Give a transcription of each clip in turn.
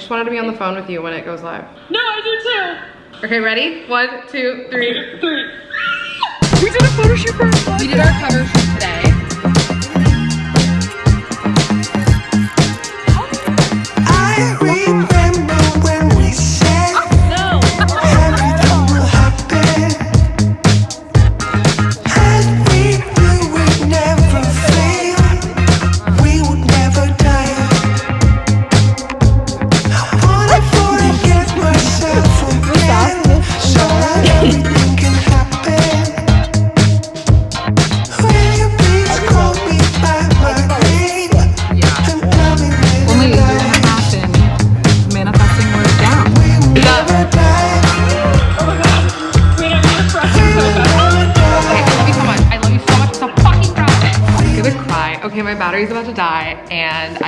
just wanted to be on the phone with you when it goes live. No, I do too. Okay, ready? 1, 2, 3. We did a photo shoot for our podcast. We did our cover shoot today. I remember when we said everything will happen, and we knew we'd never fail, we would never die. I wanna forget myself again, so that everything can happen. Will you please call me by my name and tell me Only when you're I passion, manifesting words down. we will never die. Oh my god. Wait, I'm gonna crush you so bad. Okay, I love you so much. I love you so much. I'm so fucking proud of it. I'm gonna cry. Okay, my battery's about to die and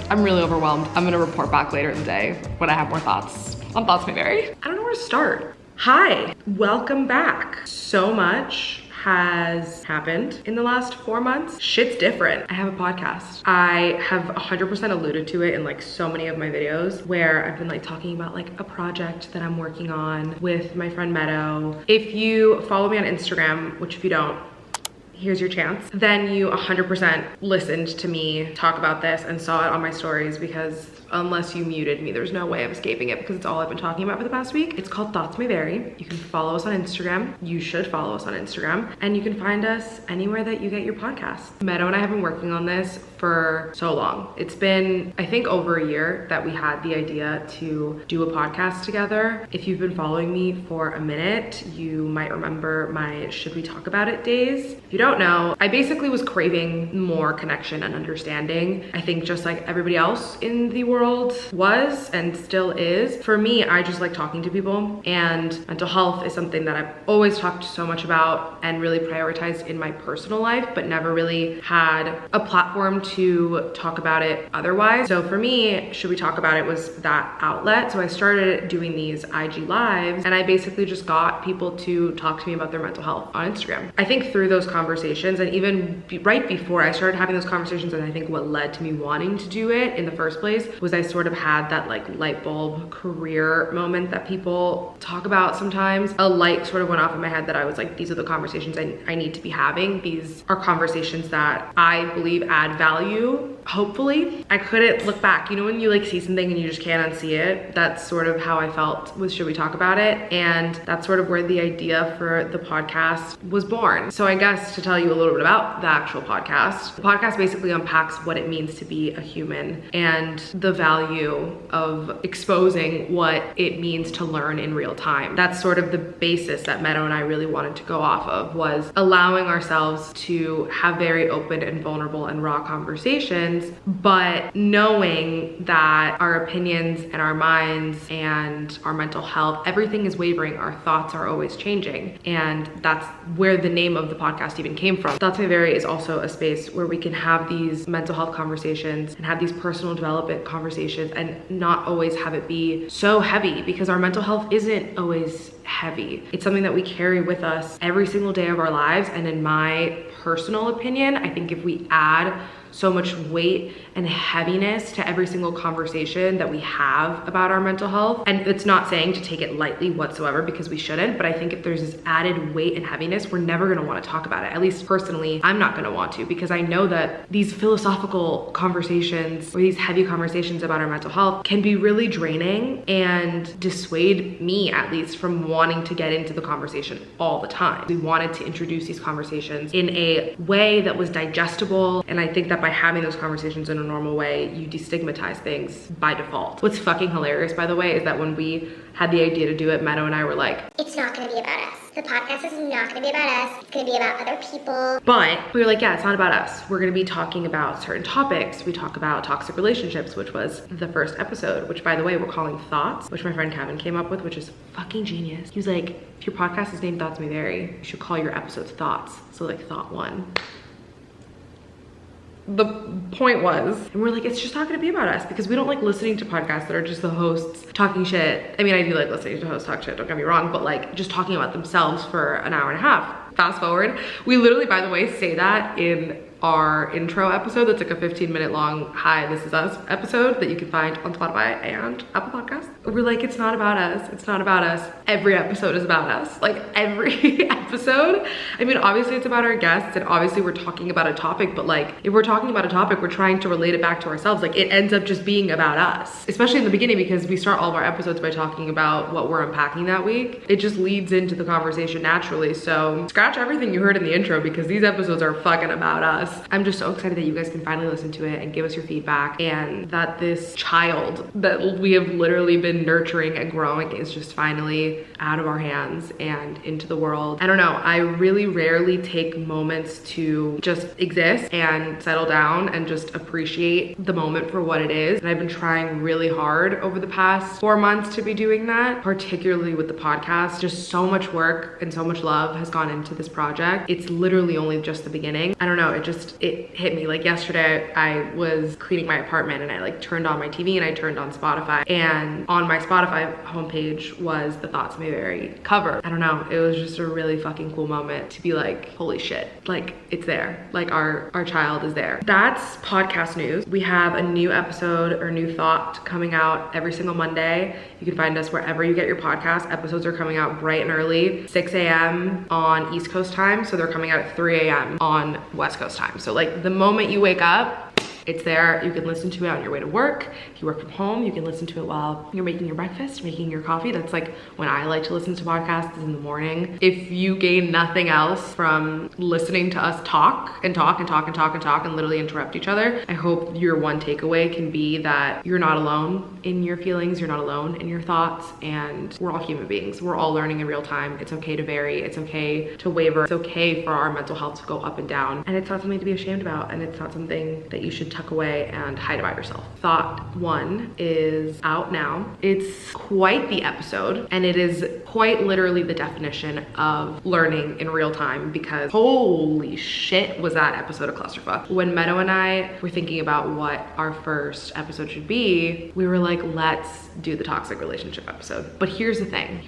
I'm really overwhelmed. I'm gonna report back later in the day when I have more thoughts on Thoughts May Vary. I don't know where to start. Hi, welcome back. So much has happened in the last 4 months. Shit's different. I have a podcast. I have 100% alluded to it in like so many of my videos where I've been like talking about like a project that I'm working on with my friend Meadow. If you follow me on Instagram, which if you don't, here's your chance, then you 100% listened to me talk about this and saw it on my stories, because unless you muted me, there's no way of escaping it because it's all I've been talking about for the past week. It's called Thoughts May Vary. You can follow us on Instagram. You should follow us on Instagram. And you can find us anywhere that you get your podcasts. Meadow and I have been working on this for so long. It's been, I think, over a year that we had the idea to do a podcast together. If you've been following me for a minute, you might remember my Should We Talk About It days. If you don't know, I basically was craving more connection and understanding. I think just like everybody else in the world was and still is. For me, I just like talking to people, and mental health is something that I've always talked so much about and really prioritized in my personal life, but never really had a platform to talk about it otherwise. So for me, Should We Talk About It was that outlet. So I started doing these IG lives, and I basically just got people to talk to me about their mental health on Instagram. I think through those conversations, and even right before I started having those conversations, and I think what led to me wanting to do it in the first place was I sort of had that like light bulb career moment that people talk about sometimes. A light sort of went off in my head that I was like, these are the conversations I need to be having. These are conversations that I believe add value. Hopefully. I couldn't look back. You know when you like see something and you just can't unsee it? That's sort of how I felt with Should We Talk About It? And that's sort of where the idea for the podcast was born. So I guess to tell you a little bit about the actual podcast, the podcast basically unpacks what it means to be a human and the value of exposing what it means to learn in real time. That's sort of the basis that Meadow and I really wanted to go off of, was allowing ourselves to have very open and vulnerable and raw conversations, but knowing that our opinions and our minds and our mental health, everything is wavering. Our thoughts are always changing. And that's where the name of the podcast even came from. Thoughts May Vary is also a space where we can have these mental health conversations and have these personal development conversations and not always have it be so heavy, because our mental health isn't always heavy. It's something that we carry with us every single day of our lives. And in my personal opinion, I think if we add so much weight and heaviness to every single conversation that we have about our mental health, and it's not saying to take it lightly whatsoever, because we shouldn't, but I think if there's this added weight and heaviness, we're never gonna wanna talk about it. At least personally, I'm not gonna want to, because I know that these philosophical conversations or these heavy conversations about our mental health can be really draining and dissuade me, at least, from wanting to get into the conversation all the time. We wanted to introduce these conversations in a way that was digestible, and I think that by having those conversations in a normal way, you destigmatize things by default. What's fucking hilarious, by the way, is that when we had the idea to do it, Meadow and I were like, it's not gonna be about us. The podcast is not gonna be about us. It's gonna be about other people. but we were like, yeah, it's not about us. We're gonna be talking about certain topics. We talk about toxic relationships, which was the first episode, which by the way, we're calling Thoughts, which my friend Kevin came up with, which is fucking genius. He was like, if your podcast is named Thoughts May Vary, you should call your episodes Thoughts. So like Thought 1. The point was, and we're like, it's just not gonna be about us, because we don't like listening to podcasts that are just the hosts talking shit. I mean, I do like listening to hosts talk shit, don't get me wrong, but like just talking about themselves for an hour and a half. Fast forward, we literally, by the way, say that in our intro episode that's like a 15-minute long Hi, This Is Us episode that you can find on Spotify and Apple Podcasts. We're like, it's not about us. It's not about us. Every episode is about us. Like every episode. I mean, obviously it's about our guests and obviously we're talking about a topic, but like if we're talking about a topic, we're trying to relate it back to ourselves. Like it ends up just being about us, especially in the beginning, because we start all of our episodes by talking about what we're unpacking that week. It just leads into the conversation naturally. So scratch everything you heard in the intro because these episodes are fucking about us. I'm just so excited that you guys can finally listen to it and give us your feedback, and that this child that we have literally been nurturing and growing is just finally out of our hands and into the world. I don't know, I really rarely take moments to just exist and settle down and just appreciate the moment for what it is. And I've been trying really hard over the past 4 months to be doing that, particularly with the podcast. Just so much work and so much love has gone into this project. It's literally only just the beginning. I don't know, it hit me. Like yesterday I was cleaning my apartment and I like turned on my TV and I turned on Spotify, and on my Spotify homepage was the Thoughts May Vary cover. I don't know, it was just a really fucking cool moment to be like, holy shit, like it's there. Like our child is there. That's podcast news. We have a new episode or new thought coming out every single Monday. You can find us wherever you get your podcast. Episodes are coming out bright and early, 6 a.m. on East Coast time. So they're coming out at 3 a.m. on West Coast time. So like the moment you wake up, it's there. You can listen to it on your way to work. If you work from home, you can listen to it while you're making your breakfast, making your coffee. That's like when I like to listen to podcasts, is in the morning. If you gain nothing else from listening to us talk and talk and talk and talk and talk and literally interrupt each other, I hope your one takeaway can be that you're not alone in your feelings, you're not alone in your thoughts, and we're all human beings. We're all learning in real time. It's okay to vary. It's okay to waver. It's okay for our mental health to go up and down. And it's not something to be ashamed about, and it's not something that you should tuck away and hide about yourself. Thought 1 is out now. It's quite the episode, and it is quite literally the definition of learning in real time, because holy shit was that episode a clusterfuck. When Meadow and I were thinking about what our first episode should be, we were like, let's do the toxic relationship episode. But here's the thing.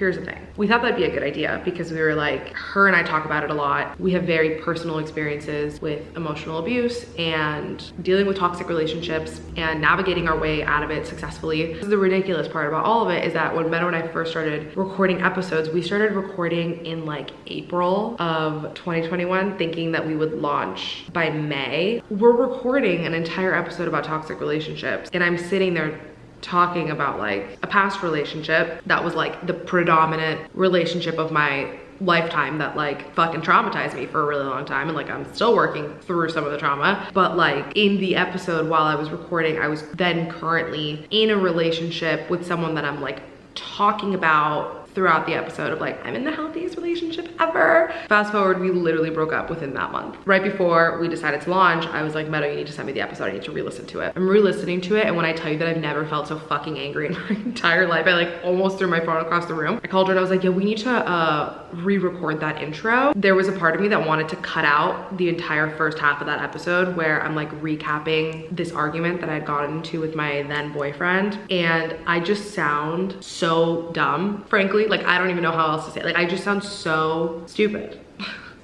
We thought that'd be a good idea because we were like, her and I talk about it a lot. We have very personal experiences with emotional abuse and dealing with toxic relationships and navigating our way out of it successfully. The ridiculous part about all of it is that when Meadow and I first started recording episodes, we started recording in like April of 2021, thinking that we would launch by May. We're recording an entire episode about toxic relationships, and I'm sitting there talking about like a past relationship that was like the predominant relationship of my lifetime that like fucking traumatized me for a really long time, and like I'm still working through some of the trauma. But like in the episode while I was recording, I was then currently in a relationship with someone that I'm like talking about throughout the episode of like, I'm in the healthiest relationship ever. Fast forward, we literally broke up within that month. Right before we decided to launch, I was like, Meadow, you need to send me the episode. I need to re-listen to it. I'm re-listening to it, and when I tell you that I've never felt so fucking angry in my entire life, I like almost threw my phone across the room. I called her and I was like, yeah, we need to re-record that intro. There was a part of me that wanted to cut out the entire first half of that episode where I'm like recapping this argument that I had gotten into with my then boyfriend, and I just sound so dumb, frankly. Like, I don't even know how else to say it. Like, I just sound so stupid.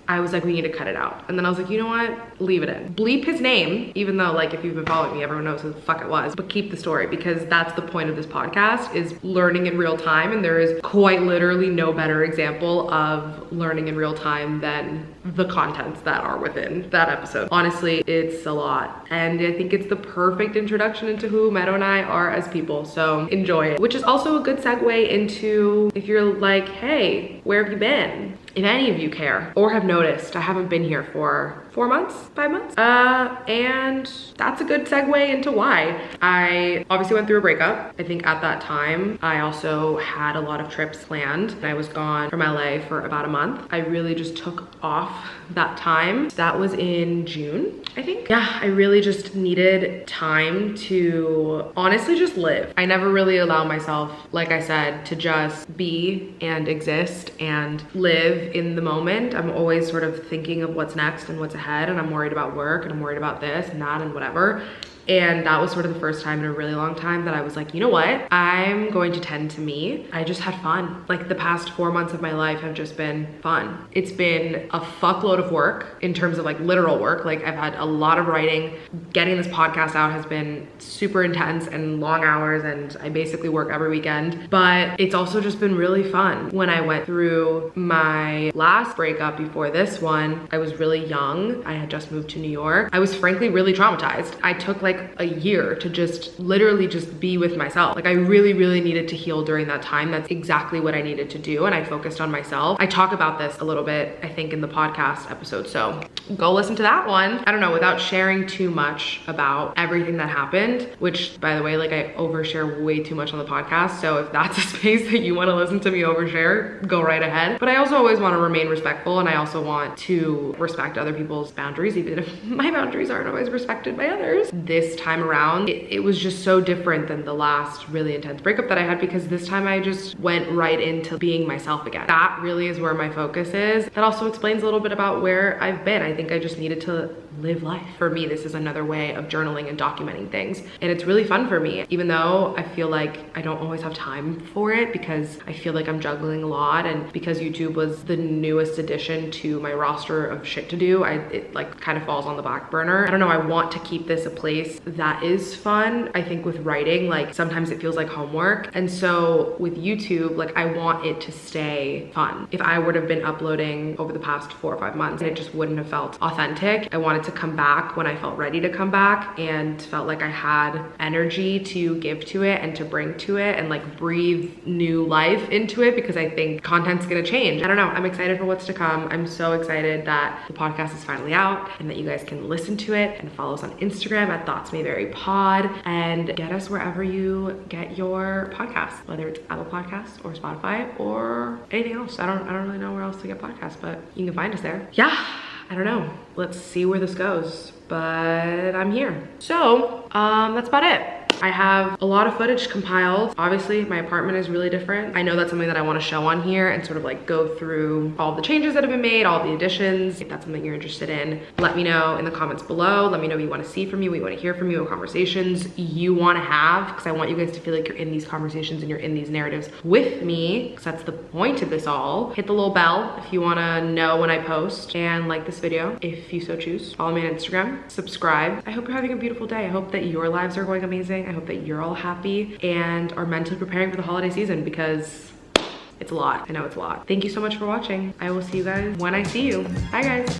I was like, we need to cut it out. And then I was like, you know what? Leave it in. Bleep his name, even though like if you've been following me, everyone knows who the fuck it was, but keep the story, because that's the point of this podcast, is learning in real time. And there is quite literally no better example of learning in real time than the contents that are within that episode. Honestly, it's a lot. And I think it's the perfect introduction into who Meadow and I are as people. So enjoy it, which is also a good segue into if you're like, hey, where have you been? If any of you care or have noticed, I haven't been here for 4 months, 5 months. And that's a good segue into why. I obviously went through a breakup. I think at that time, I also had a lot of trips planned. I was gone from LA for about a month. I really just took off that time. That was in June, I think. Yeah, I really just needed time to honestly just live. I never really allow myself, like I said, to just be and exist and live in the moment. I'm always sort of thinking of what's next and what's ahead, and I'm worried about work and I'm worried about this and that and whatever. And that was sort of the first time in a really long time that I was like, you know what? I'm going to tend to me. I just had fun. Like the past 4 months of my life have just been fun. It's been a fuckload of work in terms of like literal work. Like I've had a lot of writing. Getting this podcast out has been super intense and long hours, and I basically work every weekend. But it's also just been really fun. When I went through my last breakup before this one, I was really young. I had just moved to New York. I was frankly really traumatized. I took like a year to just literally just be with myself. Like I really, really needed to heal during that time. That's exactly what I needed to do, and I focused on myself. I talk about this a little bit, I think, in the podcast episode, so go listen to that one. I don't know, without sharing too much about everything that happened, which by the way, like I overshare way too much on the podcast, so if that's a space that you want to listen to me overshare, go right ahead. But I also always want to remain respectful, and I also want to respect other people's boundaries, even if my boundaries aren't always respected by others. This time around, it was just so different than the last really intense breakup that I had, because this time I just went right into being myself again. That really is where my focus is. That also explains a little bit about where I've been. I think I just needed to live life. For me, this is another way of journaling and documenting things. And it's really fun for me, even though I feel like I don't always have time for it, because I feel like I'm juggling a lot, and because YouTube was the newest addition to my roster of shit to do, it like kind of falls on the back burner. I don't know, I want to keep this a place that is fun. I think with writing, like sometimes it feels like homework. And so with YouTube, like I want it to stay fun. If I would have been uploading over the past 4 or 5 months, it just wouldn't have felt authentic. I wanted to come back when I felt ready to come back and felt like I had energy to give to it and to bring to it and like breathe new life into it, because I think content's gonna change. I don't know, I'm excited for what's to come. I'm so excited that the podcast is finally out and that you guys can listen to it and follow us on Instagram at thoughtsmayvarypod and get us wherever you get your podcasts, whether it's Apple Podcasts or Spotify or anything else. I don't really know where else to get podcasts, but you can find us there. Yeah, I don't know. Let's see where this goes, but I'm here. So that's about it. I have a lot of footage compiled. Obviously, my apartment is really different. I know that's something that I want to show on here and sort of like go through all the changes that have been made, all the additions. If that's something you're interested in, let me know in the comments below. Let me know what you want to see from me, what you want to hear from you, what conversations you want to have, because I want you guys to feel like you're in these conversations and you're in these narratives with me, because that's the point of this all. Hit the little bell if you want to know when I post, and like this video if you so choose. Follow me on Instagram, subscribe. I hope you're having a beautiful day. I hope that your lives are going amazing. I hope that you're all happy and are mentally preparing for the holiday season, because it's a lot. I know it's a lot. Thank you so much for watching. I will see you guys when I see you. Bye guys.